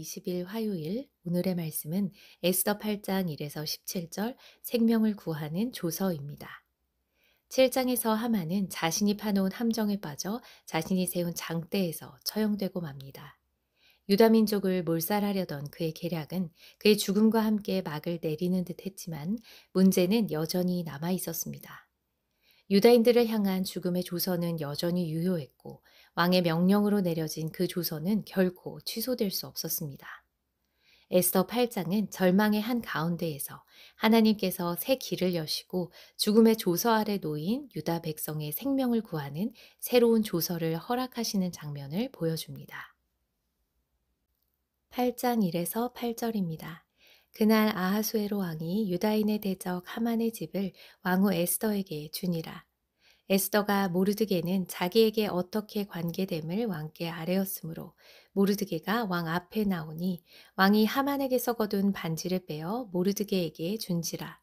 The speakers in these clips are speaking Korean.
20일 화요일 오늘의 말씀은 에스더 8장 1에서 17절 생명을 구하는 조서입니다. 7장에서 하만은 자신이 파놓은 함정에 빠져 자신이 세운 장대에서 처형되고 맙니다. 유다 민족을 몰살하려던 그의 계략은 그의 죽음과 함께 막을 내리는 듯 했지만 문제는 여전히 남아 있었습니다. 유다인들을 향한 죽음의 조서는 여전히 유효했고 왕의 명령으로 내려진 그 조서는 결코 취소될 수 없었습니다. 에스더 8장은 절망의 한 가운데에서 하나님께서 새 길을 여시고 죽음의 조서 아래 놓인 유다 백성의 생명을 구하는 새로운 조서를 허락하시는 장면을 보여줍니다. 8장 1에서 8절입니다. 그날 아하수에로 왕이 유다인의 대적 하만의 집을 왕후 에스더에게 주니라. 에스더가 모르드게는 자기에게 어떻게 관계됨을 왕께 아뢰었으므로 모르드게가 왕 앞에 나오니 왕이 하만에게서 거둔 반지를 빼어 모르드게에게 준지라.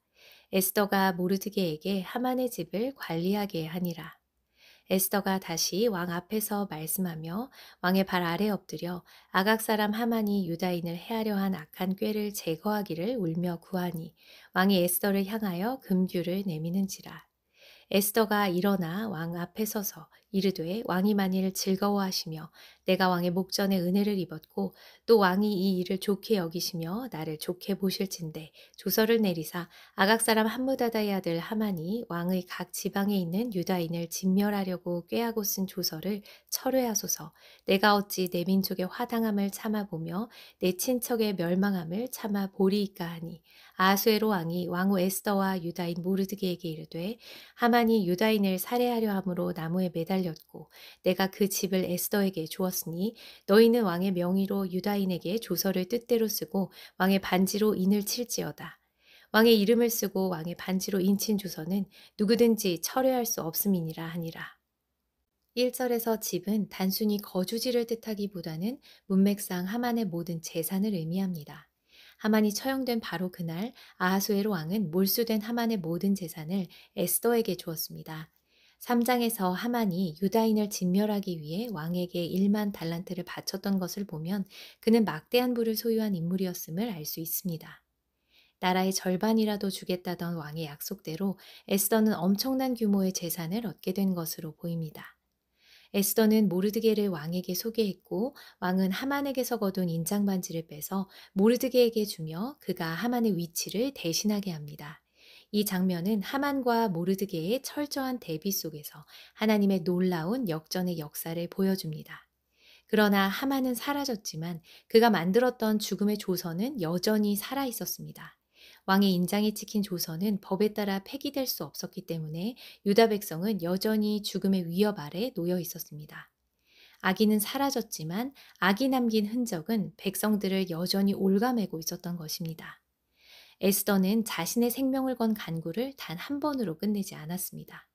에스더가 모르드게에게 하만의 집을 관리하게 하니라. 에스더가 다시 왕 앞에서 말씀하며 왕의 발 아래 엎드려 아각 사람 하만이 유다인을 해하려 한 악한 꾀를 제거하기를 울며 구하니 왕이 에스더를 향하여 금규를 내미는지라. 에스더가 일어나 왕 앞에 서서 이르되 왕이 만일 즐거워하시며 내가 왕의 목전에 은혜를 입었고 또 왕이 이 일을 좋게 여기시며 나를 좋게 보실진대 조서를 내리사 아각 사람 함므다다의 아들 하만이 왕의 각 지방에 있는 유다인을 진멸하려고 꾀하고 쓴 조서를 철회하소서. 내가 어찌 내 민족의 화당함을 참아보며 내 친척의 멸망함을 참아 보리이까 하니 아하수에로 왕이 왕후 에스더와 유다인 모르드게에게 이르되 하만이 유다인을 살해하려 함으로 나무에 매달렸고 내가 그 집을 에스더에게 주었으니 너희는 왕의 명의로 유다인에게 조서를 뜻대로 쓰고 왕의 반지로 인을 칠지어다. 왕의 이름을 쓰고 왕의 반지로 인친 조서는 누구든지 철회할 수 없음이니라 하니라. 1절에서 집은 단순히 거주지를 뜻하기보다는 문맥상 하만의 모든 재산을 의미합니다. 하만이 처형된 바로 그날 아하수에로 왕은 몰수된 하만의 모든 재산을 에스더에게 주었습니다. 3장에서 하만이 유다인을 진멸하기 위해 왕에게 1만 달란트를 바쳤던 것을 보면 그는 막대한 부를 소유한 인물이었음을 알 수 있습니다. 나라의 절반이라도 주겠다던 왕의 약속대로 에스더는 엄청난 규모의 재산을 얻게 된 것으로 보입니다. 에스더는 모르드게를 왕에게 소개했고 왕은 하만에게서 거둔 인장 반지를 빼서 모르드게에게 주며 그가 하만의 위치를 대신하게 합니다. 이 장면은 하만과 모르드게의 철저한 대비 속에서 하나님의 놀라운 역전의 역사를 보여줍니다. 그러나 하만은 사라졌지만 그가 만들었던 죽음의 조서는 여전히 살아 있었습니다. 왕의 인장이 찍힌 조서는 법에 따라 폐기될 수 없었기 때문에 유다 백성은 여전히 죽음의 위협 아래 놓여 있었습니다. 악인은 사라졌지만 악이 남긴 흔적은 백성들을 여전히 올가매고 있었던 것입니다. 에스더는 자신의 생명을 건 간구를 단 한 번으로 끝내지 않았습니다.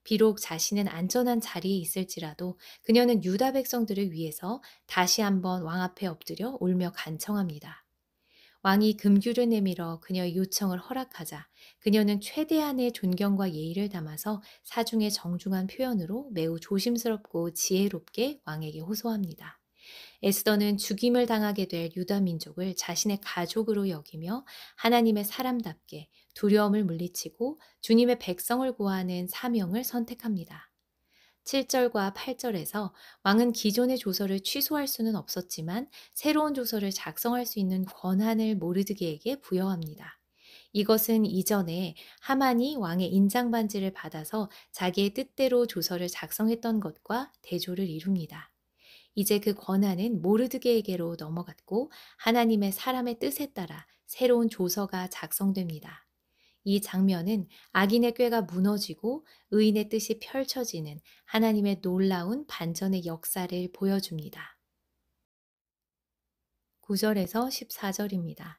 비록 자신은 안전한 자리에 있을지라도 그녀는 유다 백성들을 위해서 다시 한번 왕 앞에 엎드려 울며 간청합니다. 왕이 금규를 내밀어 그녀의 요청을 허락하자 그녀는 최대한의 존경과 예의를 담아서 사중의 정중한 표현으로 매우 조심스럽고 지혜롭게 왕에게 호소합니다. 에스더는 죽임을 당하게 될 유다 민족을 자신의 가족으로 여기며 하나님의 사람답게 두려움을 물리치고 주님의 백성을 구하는 사명을 선택합니다. 7절과 8절에서 왕은 기존의 조서를 취소할 수는 없었지만 새로운 조서를 작성할 수 있는 권한을 모르드게에게 부여합니다. 이것은 이전에 하만이 왕의 인장 반지를 받아서 자기의 뜻대로 조서를 작성했던 것과 대조를 이룹니다. 이제 그 권한은 모르드게에게로 넘어갔고 하나님의 사람의 뜻에 따라 새로운 조서가 작성됩니다. 이 장면은 악인의 꾀가 무너지고 의인의 뜻이 펼쳐지는 하나님의 놀라운 반전의 역사를 보여줍니다. 9절에서 14절입니다.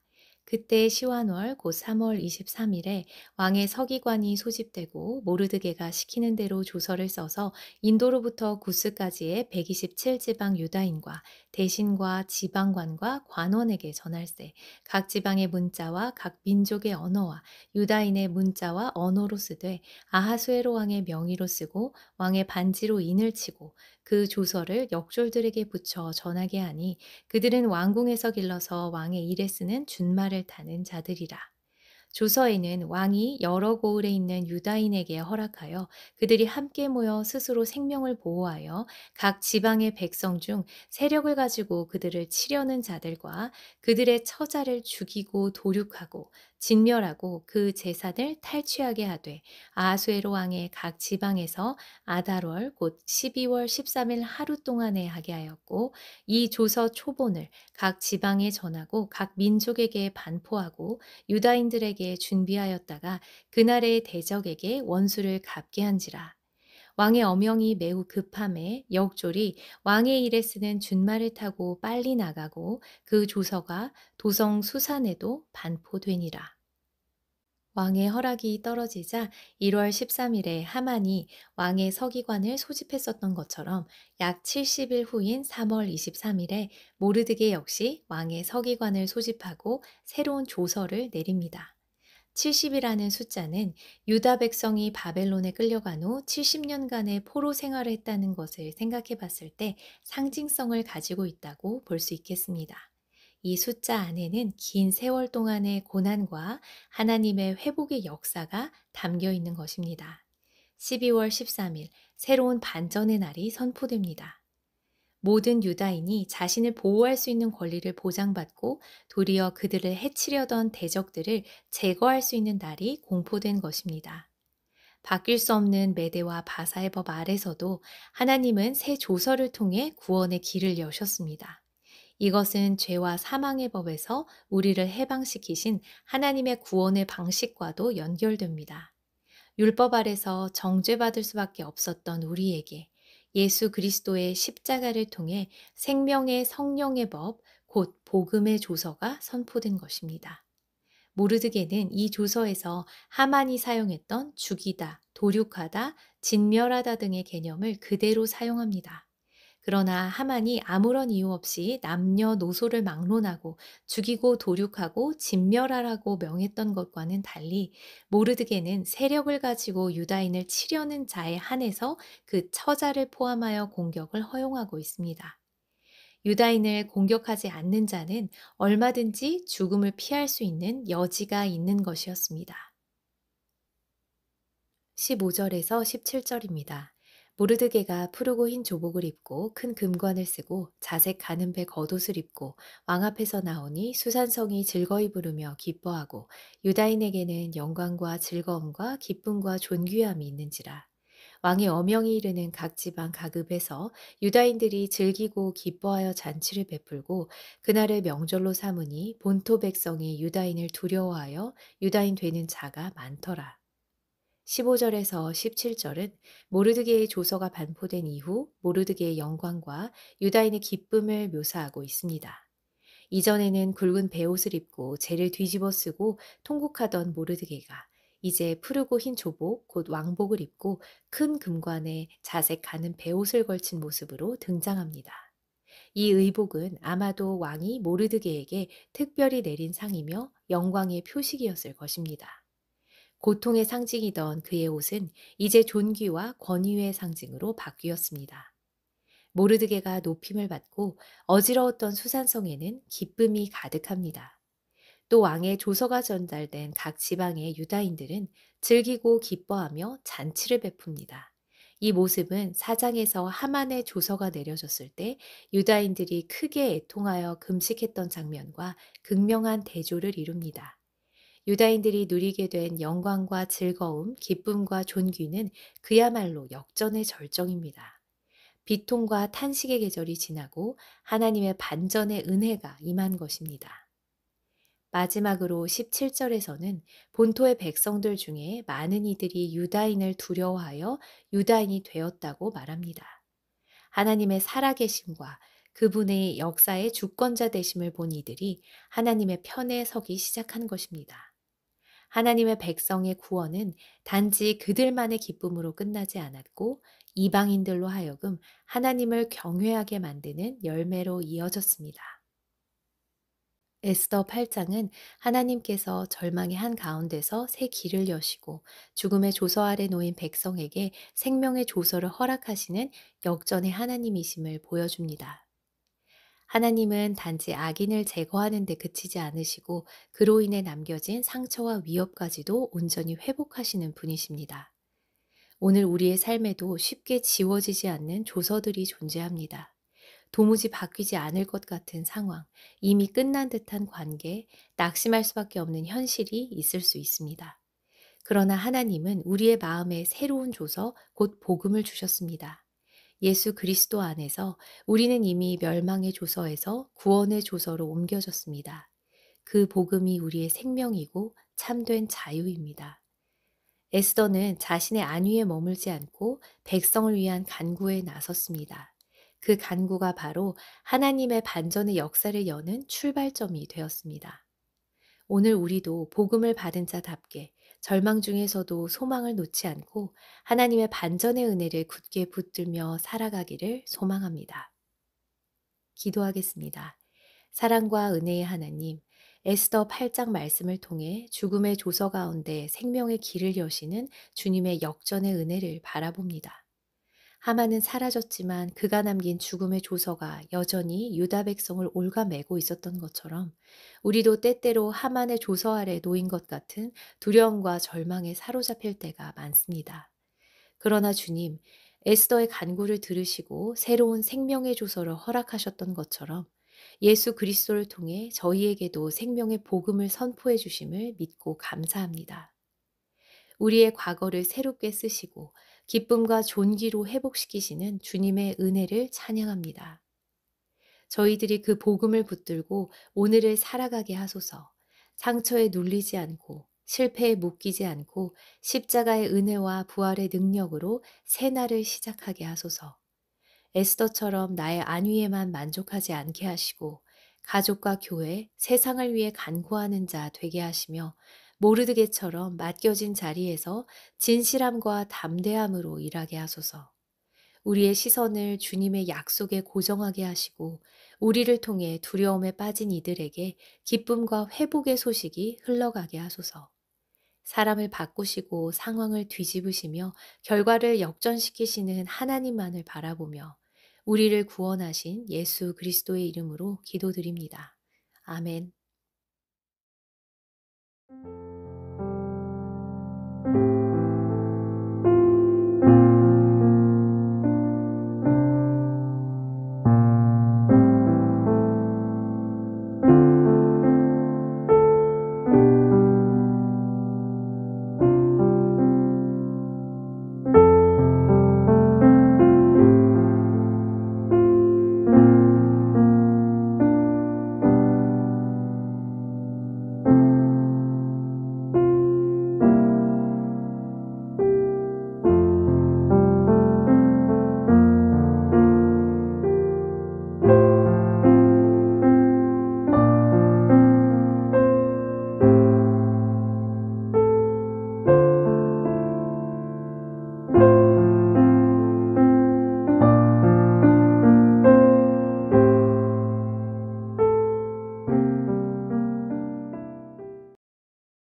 그때 시완월 곧 3월 23일에 왕의 서기관이 소집되고 모르드게가 시키는 대로 조서를 써서 인도로부터 구스까지의 127지방 유다인과 대신과 지방관과 관원에게 전할세. 각 지방의 문자와 각 민족의 언어와 유다인의 문자와 언어로 쓰되 아하수에로 왕의 명의로 쓰고 왕의 반지로 인을 치고 그 조서를 역졸들에게 붙여 전하게 하니 그들은 왕궁에서 길러서 왕의 일에 쓰는 준말을 타는 자들이라. 조서에는 왕이 여러 고을에 있는 유다인에게 허락하여 그들이 함께 모여 스스로 생명을 보호하여 각 지방의 백성 중 세력을 가지고 그들을 치려는 자들과 그들의 처자를 죽이고 도륙하고 진멸하고 그 재산을 탈취하게 하되 아하수에로 왕의 각 지방에서 아달월 곧 12월 13일 하루 동안에 하게 하였고 이 조서 초본을 각 지방에 전하고 각 민족에게 반포하고 유다인들에게 준비하였다가 그날의 대적에게 원수를 갚게 한지라. 왕의 어명이 매우 급함에 역졸이 왕의 일에 쓰는 준말을 타고 빨리 나가고 그 조서가 도성 수산에도 반포되니라. 왕의 허락이 떨어지자 1월 13일에 하만이 왕의 서기관을 소집했었던 것처럼 약 70일 후인 3월 23일에 모르드게 역시 왕의 서기관을 소집하고 새로운 조서를 내립니다. 70이라는 숫자는 유다 백성이 바벨론에 끌려간 후 70년간의 포로 생활을 했다는 것을 생각해 봤을 때 상징성을 가지고 있다고 볼 수 있겠습니다. 이 숫자 안에는 긴 세월 동안의 고난과 하나님의 회복의 역사가 담겨 있는 것입니다. 12월 13일 새로운 반전의 날이 선포됩니다. 모든 유다인이 자신을 보호할 수 있는 권리를 보장받고 도리어 그들을 해치려던 대적들을 제거할 수 있는 날이 공포된 것입니다. 바뀔 수 없는 메대와 바사의 법 아래서도 하나님은 새 조서를 통해 구원의 길을 여셨습니다. 이것은 죄와 사망의 법에서 우리를 해방시키신 하나님의 구원의 방식과도 연결됩니다. 율법 아래서 정죄받을 수밖에 없었던 우리에게 예수 그리스도의 십자가를 통해 생명의 성령의 법, 곧 복음의 조서가 선포된 것입니다. 모르드게는 이 조서에서 하만이 사용했던 죽이다, 도륙하다, 진멸하다 등의 개념을 그대로 사용합니다. 그러나 하만이 아무런 이유 없이 남녀노소를 막론하고 죽이고 도륙하고 진멸하라고 명했던 것과는 달리 모르드게는 세력을 가지고 유다인을 치려는 자에 한해서 그 처자를 포함하여 공격을 허용하고 있습니다. 유다인을 공격하지 않는 자는 얼마든지 죽음을 피할 수 있는 여지가 있는 것이었습니다. 15절에서 17절입니다. 모르드게가 푸르고 흰 조복을 입고 큰 금관을 쓰고 자색 가는 배 겉옷을 입고 왕 앞에서 나오니 수산성이 즐거이 부르며 기뻐하고 유다인에게는 영광과 즐거움과 기쁨과 존귀함이 있는지라. 왕의 어명이 이르는 각 지방 각 읍에서 유다인들이 즐기고 기뻐하여 잔치를 베풀고 그날을 명절로 삼으니 본토 백성이 유다인을 두려워하여 유다인 되는 자가 많더라. 15절에서 17절은 모르드게의 조서가 반포된 이후 모르드게의 영광과 유다인의 기쁨을 묘사하고 있습니다. 이전에는 굵은 베옷을 입고 재를 뒤집어 쓰고 통곡하던 모르드게가 이제 푸르고 흰 조복 곧 왕복을 입고 큰 금관에 자색 가는 베옷을 걸친 모습으로 등장합니다. 이 의복은 아마도 왕이 모르드게에게 특별히 내린 상이며 영광의 표식이었을 것입니다. 고통의 상징이던 그의 옷은 이제 존귀와 권위의 상징으로 바뀌었습니다. 모르드게가 높임을 받고 어지러웠던 수산성에는 기쁨이 가득합니다. 또 왕의 조서가 전달된 각 지방의 유다인들은 즐기고 기뻐하며 잔치를 베풉니다. 이 모습은 사장에서 하만의 조서가 내려졌을 때 유다인들이 크게 애통하여 금식했던 장면과 극명한 대조를 이룹니다. 유다인들이 누리게 된 영광과 즐거움, 기쁨과 존귀는 그야말로 역전의 절정입니다. 비통과 탄식의 계절이 지나고 하나님의 반전의 은혜가 임한 것입니다. 마지막으로 17절에서는 본토의 백성들 중에 많은 이들이 유다인을 두려워하여 유다인이 되었다고 말합니다. 하나님의 살아계심과 그분의 역사의 주권자 되심을 본 이들이 하나님의 편에 서기 시작한 것입니다. 하나님의 백성의 구원은 단지 그들만의 기쁨으로 끝나지 않았고 이방인들로 하여금 하나님을 경외하게 만드는 열매로 이어졌습니다. 에스더 8장은 하나님께서 절망의 한가운데서 새 길을 여시고 죽음의 조서 아래 놓인 백성에게 생명의 조서를 허락하시는 역전의 하나님이심을 보여줍니다. 하나님은 단지 악인을 제거하는 데 그치지 않으시고 그로 인해 남겨진 상처와 위협까지도 온전히 회복하시는 분이십니다. 오늘 우리의 삶에도 쉽게 지워지지 않는 조서들이 존재합니다. 도무지 바뀌지 않을 것 같은 상황, 이미 끝난 듯한 관계, 낙심할 수밖에 없는 현실이 있을 수 있습니다. 그러나 하나님은 우리의 마음에 새로운 조서, 곧 복음을 주셨습니다. 예수 그리스도 안에서 우리는 이미 멸망의 조서에서 구원의 조서로 옮겨졌습니다. 그 복음이 우리의 생명이고 참된 자유입니다. 에스더는 자신의 안위에 머물지 않고 백성을 위한 간구에 나섰습니다. 그 간구가 바로 하나님의 반전의 역사를 여는 출발점이 되었습니다. 오늘 우리도 복음을 받은 자답게 절망 중에서도 소망을 놓지 않고 하나님의 반전의 은혜를 굳게 붙들며 살아가기를 소망합니다. 기도하겠습니다. 사랑과 은혜의 하나님, 에스더 8장 말씀을 통해 죽음의 조서 가운데 생명의 길을 여시는 주님의 역전의 은혜를 바라봅니다. 하만은 사라졌지만 그가 남긴 죽음의 조서가 여전히 유다 백성을 옭아매고 있었던 것처럼 우리도 때때로 하만의 조서 아래 놓인 것 같은 두려움과 절망에 사로잡힐 때가 많습니다. 그러나 주님, 에스더의 간구를 들으시고 새로운 생명의 조서를 허락하셨던 것처럼 예수 그리스도를 통해 저희에게도 생명의 복음을 선포해 주심을 믿고 감사합니다. 우리의 과거를 새롭게 쓰시고 기쁨과 존귀로 회복시키시는 주님의 은혜를 찬양합니다. 저희들이 그 복음을 붙들고 오늘을 살아가게 하소서. 상처에 눌리지 않고 실패에 묶이지 않고 십자가의 은혜와 부활의 능력으로 새 날을 시작하게 하소서. 에스더처럼 나의 안위에만 만족하지 않게 하시고 가족과 교회, 세상을 위해 간구하는 자 되게 하시며 모르드게처럼 맡겨진 자리에서 진실함과 담대함으로 일하게 하소서. 우리의 시선을 주님의 약속에 고정하게 하시고 우리를 통해 두려움에 빠진 이들에게 기쁨과 회복의 소식이 흘러가게 하소서. 사람을 바꾸시고 상황을 뒤집으시며 결과를 역전시키시는 하나님만을 바라보며 우리를 구원하신 예수 그리스도의 이름으로 기도드립니다. 아멘.